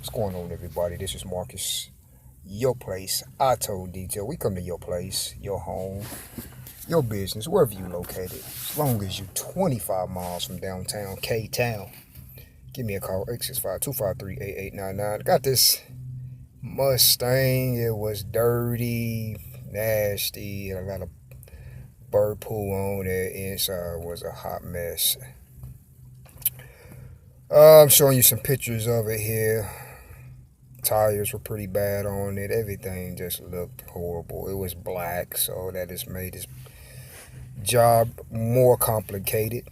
What's going on, everybody? This is Marcus. Your place, Auto Detail. We come to your place, your home, your business, wherever you located. As long as you 25 miles from downtown K-Town. Give me a call, 865-253-8899. Got this Mustang. It was dirty, nasty, a lot of bird poo on it. Inside was a hot mess. I'm showing you some pictures of it here. Tires were pretty bad on it. Everything just looked horrible. It was black, so that just made this job more complicated.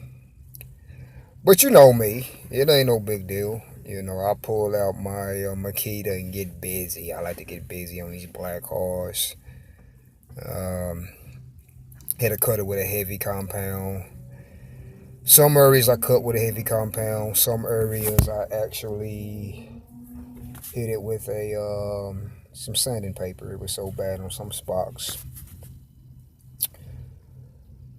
But you know me, it ain't no big deal. You know, I pull out my Makita and get busy. I like to get busy on these black cars. Had to cut it with a heavy compound. Some areas I cut with a heavy compound. Some areas I actually hit it with some sanding paper. It was so bad on some spots.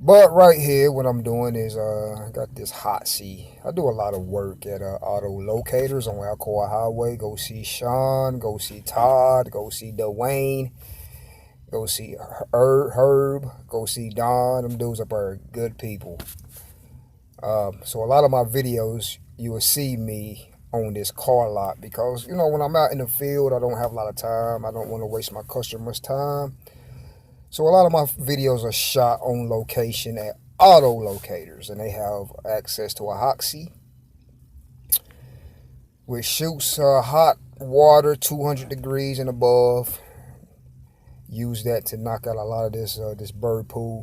But right here, what I'm doing is I got this hot seat. I do a lot of work at auto locators on Alcoa Highway. Go see Sean, go see Todd, go see Dwayne, go see Herb, go see Don. Them dudes up are good people. So a lot of my videos, you will see me on this car lot because, you know, when I'm out in the field, I don't have a lot of time. I don't want to waste my customers' time. So a lot of my videos are shot on location at auto locators, and they have access to a Hoxie, which shoots hot water 200 degrees and above. Use that to knock out a lot of this bird poo.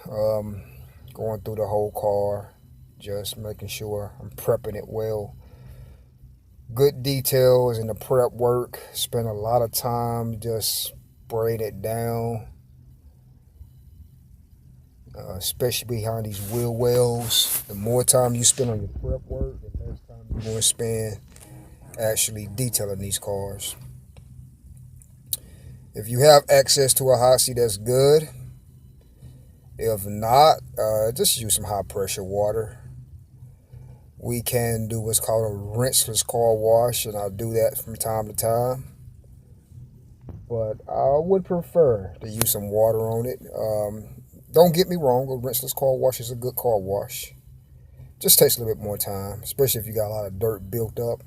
Going through the whole car, just making sure I'm prepping it well. Good details in the prep work. Spend a lot of time just spraying it down, especially behind these wheel wells. The more time you spend on your prep work, the less time you're going to spend actually detailing these cars. If you have access to a hot seat, that's good. If not, just use some high pressure water. We can do what's called a rinseless car wash, and I'll do that from time to time. But I would prefer to use some water on it. Don't get me wrong, a rinseless car wash is a good car wash. Just takes a little bit more time, especially if you got a lot of dirt built up.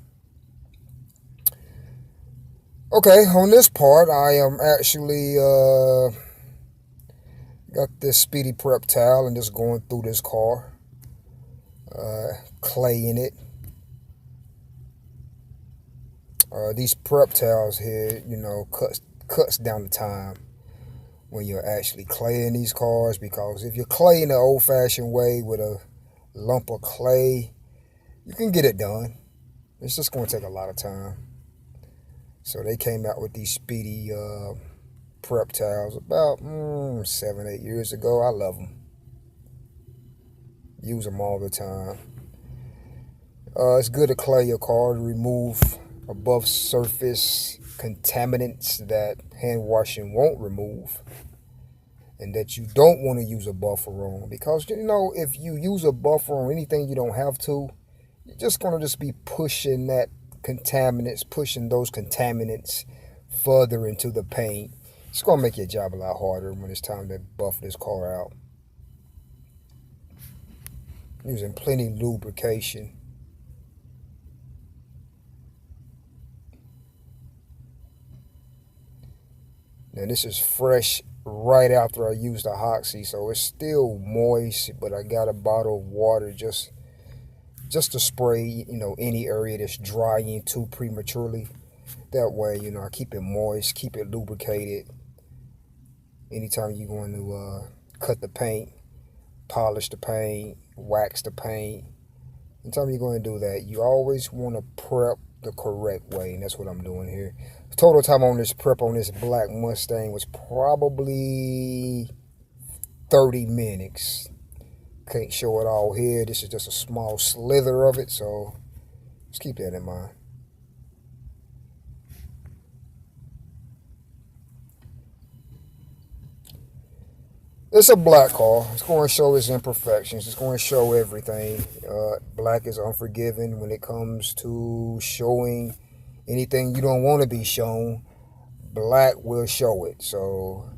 Okay, on this part, I am actually got this speedy prep towel and just going through this car. Clay in it. These prep towels here, you know, cuts down the time when you're actually claying these cars, because if you're claying the old-fashioned way with a lump of clay, you can get it done. It's just going to take a lot of time. So they came out with these speedy prep towels about 7-8 years ago. I love them. Use them all the time. It's good to clay your car to remove above surface contaminants that hand washing won't remove, and that you don't want to use a buffer on, because, you know, if you use a buffer on anything you don't have to, you're just going to just be pushing those contaminants further into the paint. It's going to make your job a lot harder when it's time to buff this car out. Using plenty of lubrication. Now this is fresh right after I used the Hoxie, so it's still moist, but I got a bottle of water just to spray, you know, any area that's drying too prematurely. That way, you know, I keep it moist, keep it lubricated. Anytime you're going to cut the paint, polish the paint, wax the paint, anytime you're going to do that, you always want to prep the correct way, and that's what I'm doing here. The total time on this prep on this black Mustang was probably 30 minutes. Can't show it all here. This is just a small slither of it, so just keep that in mind. It's a black car. It's going to show its imperfections. It's going to show everything. Black is unforgiving when it comes to showing anything you don't want to be shown. Black will show it. So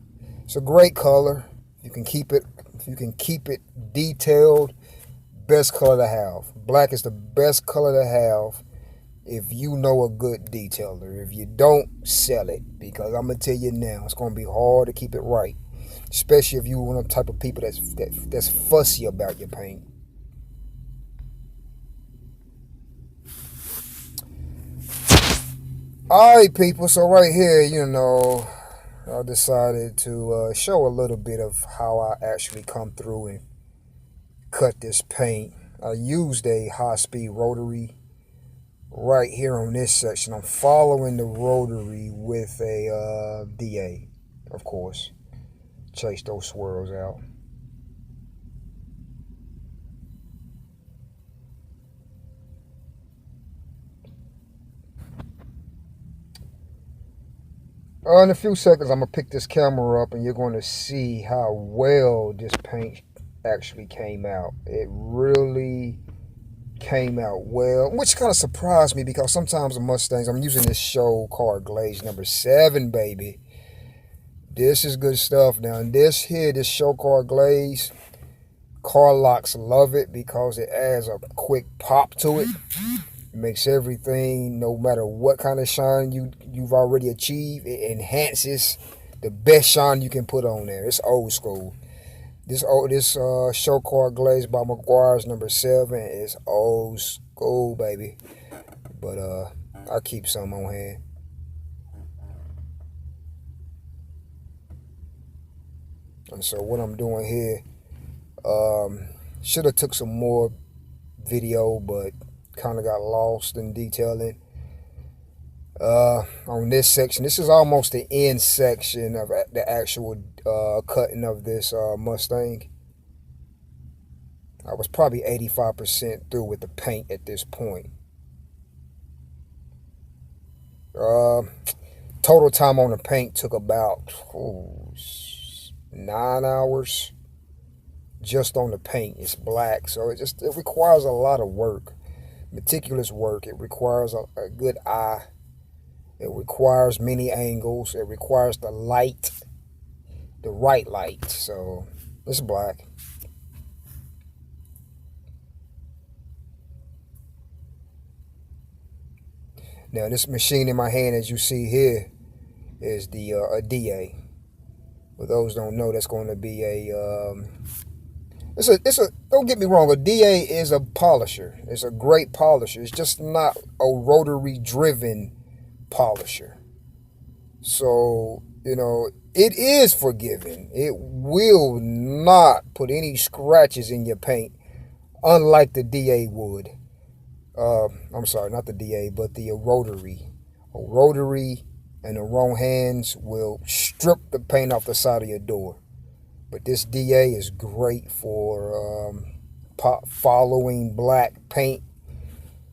it's a great color. You can keep it. If you can keep it detailed, best color to have. Black is the best color to have if you know a good detailer. If you don't, sell it, because I'm gonna tell you now, it's gonna be hard to keep it right, especially if you're one of the type of people that's fussy about your paint. All right, people. So right here, I decided to show a little bit of how I actually come through and cut this paint. I used a high-speed rotary right here on this section. I'm following the rotary with a DA, of course. Chase those swirls out. In a few seconds, I'm going to pick this camera up and you're going to see how well this paint actually came out. It really came out well, which kind of surprised me, because sometimes the Mustangs, I'm using this show car glaze number 7, baby. This is good stuff. Now, this show car glaze, car locks love it because it adds a quick pop to it. It makes everything, no matter what kind of shine you've already achieved, it enhances the best shine you can put on there. It's old school. This show car glaze by Merguiars number 7 is old school, baby. But I keep some on hand. And so what I'm doing here, should have took some more video, but kind of got lost in detailing. On this section, this is almost the end section of the actual cutting of this Mustang. I was probably 85% through with the paint at this point. Total time on the paint took about 9 hours just on the paint. It's black, so it requires a lot of work, meticulous work. It requires a good eye. It requires many angles. It requires the light, the right light. So it's black. Now this machine in my hand, as you see here, is the a DA. For those who don't know, that's going to be don't get me wrong, a DA is a polisher. It's a great polisher. It's just not a rotary driven polisher. So, it is forgiving. It will not put any scratches in your paint, unlike the DA would. I'm sorry, not the DA, but the rotary. A rotary in the wrong hands will strip the paint off the side of your door. But this DA is great for following black paint,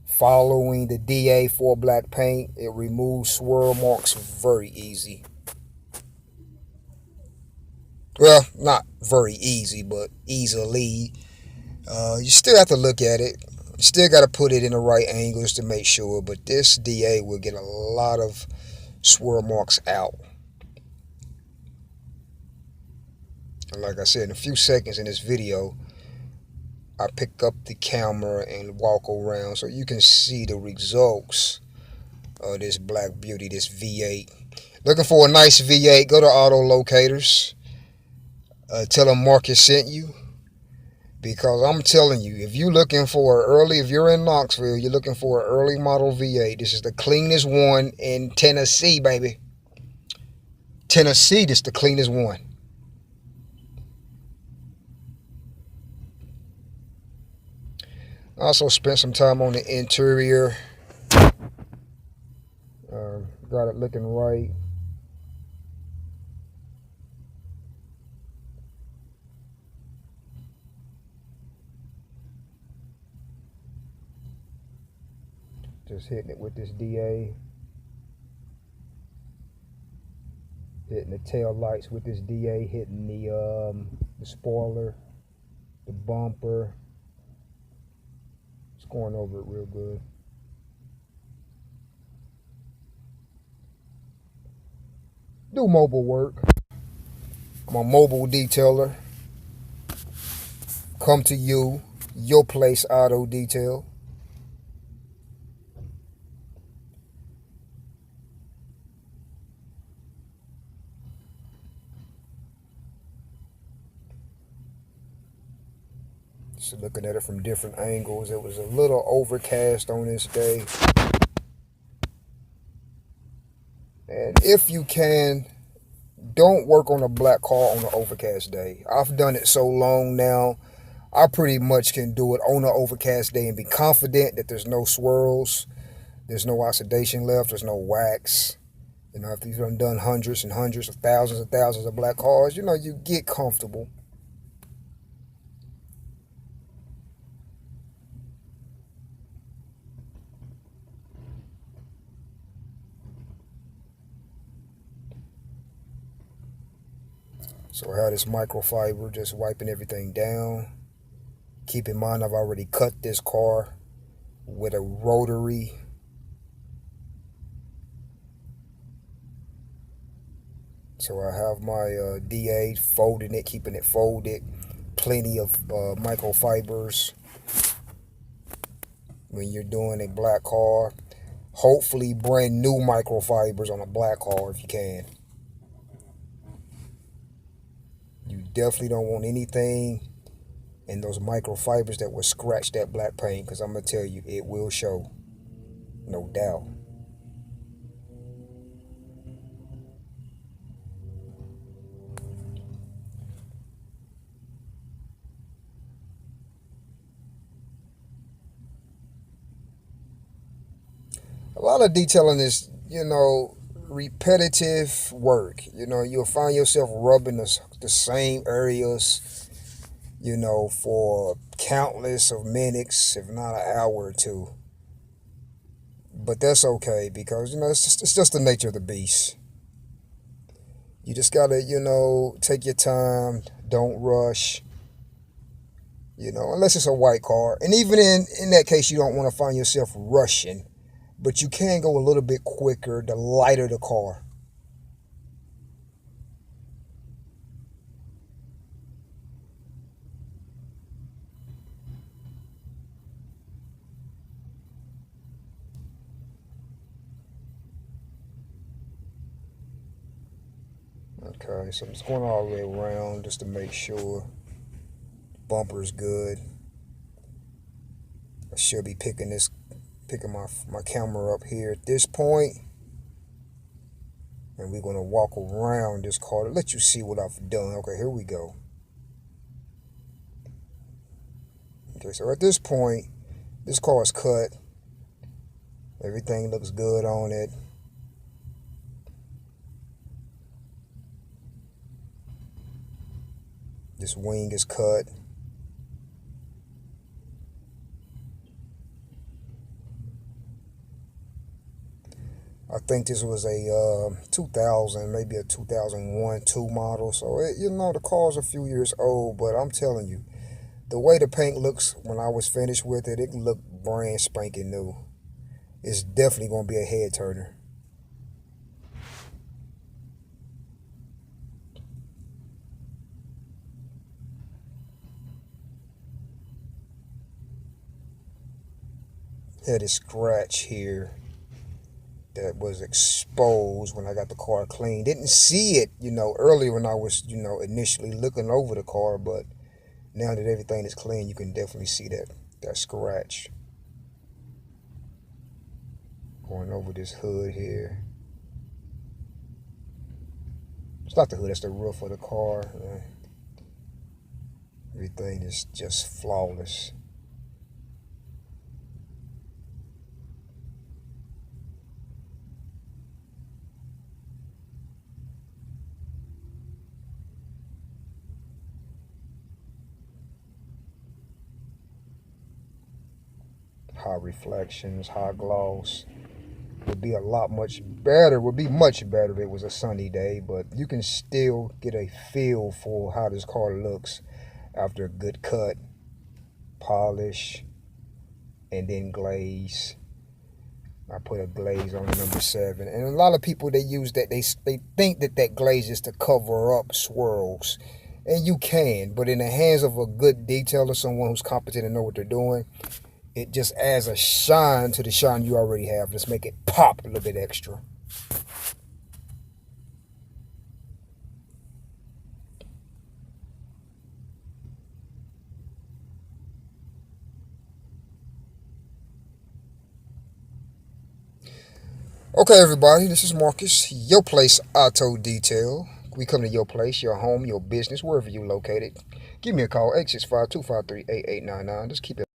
following the DA for black paint. It removes swirl marks very easy. Well, not very easy, but easily. You still have to look at it. You still got to put it in the right angles to make sure. But this DA will get a lot of swirl marks out. And like I said, in a few seconds in this video, I pick up the camera and walk around so you can see the results of this black beauty, this V8. Looking for a nice V8, go to Auto Locators. Tell them Marcus sent you. Because I'm telling you, if you're in Knoxville, you're looking for an early model V8, this is the cleanest one in Tennessee, baby. Tennessee, this is the cleanest one. I also spent some time on the interior. Got it looking right. Just hitting it with this DA. Hitting the tail lights with this DA. Hitting the the spoiler, the bumper. It's going over it real good. Do mobile work. I'm a mobile detailer. Come to you, your place auto detail. So looking at it from different angles, it was a little overcast on this day. And if you can, don't work on a black car on an overcast day. I've done it so long now, I pretty much can do it on an overcast day and be confident that there's no swirls, there's no oxidation left, there's no wax. You know, if you've done hundreds and hundreds of thousands of black cars, you know, you get comfortable. So I have this microfiber just wiping everything down. Keep in mind I've already cut this car with a rotary. So I have my DA folding it, keeping it folded. Plenty of microfibers when you're doing a black car. Hopefully brand new microfibers on a black car if you can. You definitely don't want anything in those microfibers that will scratch that black paint, because I'm going to tell you, it will show. No doubt. A lot of detailing is, you know, repetitive work. You know, you'll find yourself rubbing the same areas, you know, for countless of minutes, if not an hour or two. But that's okay, because, you know, it's just the nature of the beast. You just gotta, you know, take your time, don't rush. You know, unless it's a white car. And even in that case, you don't want to find yourself rushing. But you can go a little bit quicker the lighter the car. Okay, so I'm just going all the way around just to make sure the bumper's good. I should be picking my camera up here at this point. And we're going to walk around this car to let you see what I've done. Okay, here we go. Okay, so at this point, this car is cut. Everything looks good on it. This wing is cut. I think this was a 2000, maybe a 2001, 2 model. So, you know, the car's a few years old, but I'm telling you, the way the paint looks when I was finished with it, it looked brand spanking new. It's definitely going to be a head turner. Had a scratch here that was exposed when I got the car clean. Didn't see it, you know, earlier when I was, you know, initially looking over the car, but now that everything is clean, you can definitely see that scratch. Going over this hood here. It's not the hood, that's the roof of the car. Everything is just flawless. High reflections, high gloss. would be a lot much better, would be much better if it was a sunny day, but you can still get a feel for how this car looks after a good cut, polish, and then glaze. I put a glaze on the number 7, and a lot of people, they use that, they think that glaze is to cover up swirls, and you can, but in the hands of a good detailer, someone who's competent and know what they're doing, it just adds a shine to the shine you already have. Just make it pop a little bit extra. Okay, everybody, this is Marcus, your place auto detail. We come to your place, your home, your business, wherever you're located. Give me a call, 865-253-8899. Just keep it